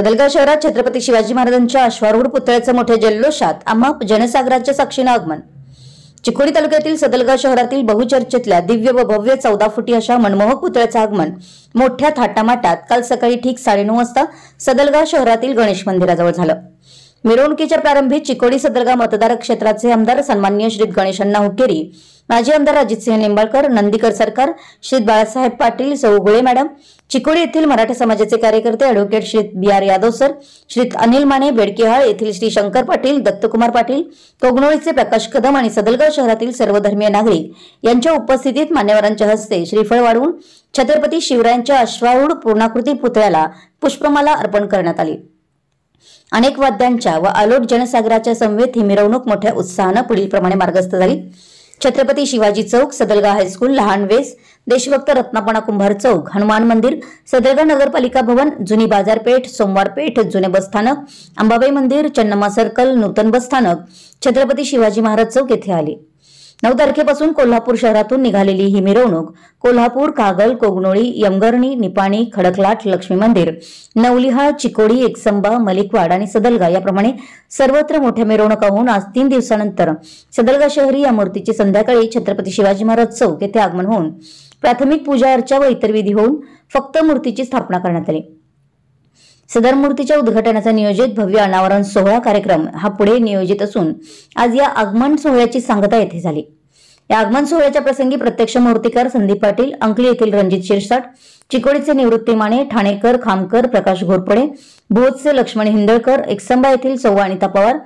सदलगा शहरात छत्रपती शिवाजी महाराजांच्या अश्वारूढ पुतळ्याचं मोठ्या जल्लोषात आम्हा जनसागराच्या साक्षीनं आगमन। चिकोडी तालुक्यातील सदलगा शहरातील बहुचर्चेतल्या दिव्य व भव्य 14 फुटी अशा मनमोहक पुतळ्याचं आगमन मोठ्या थाटामाटात काल सकाळी ठीक 9:30 वाजता सदलगा शहरातील गणेश मंदिराजवळ झालं। मिरवणुकीच्या प्रारंभी चिकोडी सदलगा मतदार क्षेत्राचे आमदार सन्माननीय श्री गणेशअण्णा हुक्केरी, माजी आमदार अजितसिंह निंबाळकर, नंदीकर सरकार, श्री बाळासाहेब पाटील, सौ गुळे मॅडम, चिकोडी येथील मराठा समाजाचे कार्यकर्ते advocate Shri B R. Yadav sir, Shri Anil Mane, Bedkihal येथील श्री शंकर पाटील, दत्तकुमार पाटील, कोगनोळीचे प्रकाश कदम आणि सदलगा शहरातील सर्वधर्मीय नागरिक यांच्या उपस्थितीत मान्यवरांच्या हस्ते श्रीफळ वाढवून छत्रपती शिवरायांच्या अश्वारूढ पूर्णाकृती पुतळ्याला पुष्पमाला अर्पण करण्यात आली। अनेक वाद्यांच्या व आलोट जनसागराच्या समवेत ही मिरवणूक मोठ्या उत्साहाने पुढील प्रमाणे मार्गस्थ झाली। छत्रपती शिवाजी चौक, सदलगा हायस्कूल, लहान वेस, देशभक्त रत्नापणा कुंभार चौक, हनुमान मंदिर, सदलगा नगरपालिका भवन, जुनी बाजारपेठ, सोमवार पेठ, जुने बसस्थानक, अंबाबाई मंदिर, चन्नमा सर्कल, नूतन बसस्थानक, छत्रपती शिवाजी महाराज चौक येथे आली। 9 तारखेपासून कोल्हापूर शहरातून निघालेली ही मिरवणूक कोल्हापूर, कागल, कोगनोळी, यमगर्णी, निपाणी, खडकलाट, लक्ष्मी मंदिर, नवलिहा, चिकोडी, एकसंबा, मलिकवाड आणि सदलगा याप्रमाणे सर्वत्र मोठ्या मिरवणुका होऊन आज 3 दिवसानंतर सदलगा शहरी या मूर्तीचे संध्याकाळी छत्रपती शिवाजी महाराज चौक येथे आगमन होऊन प्राथमिक पूजा अर्चा व इतर विधी होऊन फक्त मूर्तीची स्थापना करण्यात आली। सदर मूर्तीच्या उद्घाटनाचा नियोजित भव्य अनावरण सोहळा कार्यक्रम हा पुढे नियोजित असून आज या आगमन सोहळ्याची सांगता येथे झाली। या आगमन सोहळ्याच्या प्रसंगी प्रत्यक्ष मूर्तिकार संदीप पाटील, अंकली येथील रणजित शिरसाट, चिकोडीचे निवृत्ती माने, ठाणेकर, खामकर, प्रकाश घोरपडे, भोजचे लक्ष्मण हिंदळकर, एकसंबा येथील सौ अनिता पवार,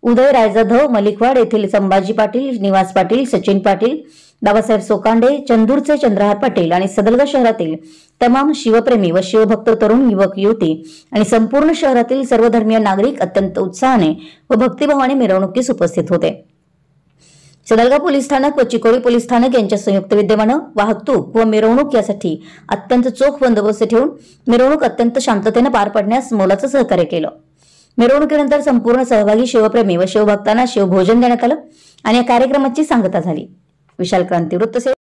उदय रायजाधव, मलिकवाड येथील संभाजी पाटील, निवास पाटील, सचिन पाटील, बाबासाहेब सोकांडे, चंदूरचे चंद्रहार पाटील आणि सदलगा शहरातील तमाम शिवप्रेमी व शिवभक्त तरुण युवक युवती आणि संपूर्ण शहरातील सर्वधर्मीय नागरिक अत्यंत उत्साहाने व भक्तिभावाने मिरवणुकीस उपस्थित होते। सदलगा पोलीस स्थानक व चिकोडी पोलीस स्थानक यांच्या संयुक्त विद्यमाने वाहतूक व मिरवणूक यासाठी अत्यंत चोख बंदोबस्त ठेवून मिरवणूक अत्यंत शांततेने पार पडण्यास मोलाचं सहकार्य केलं। मिरवणुकीनंतर संपूर्ण सहभागी शिवप्रेमी व शिवभक्तांना शिवभोजन देण्यात आलं आणि या कार्यक्रमाची सांगता झाली। विशाल क्रांती वृत्तसेवा।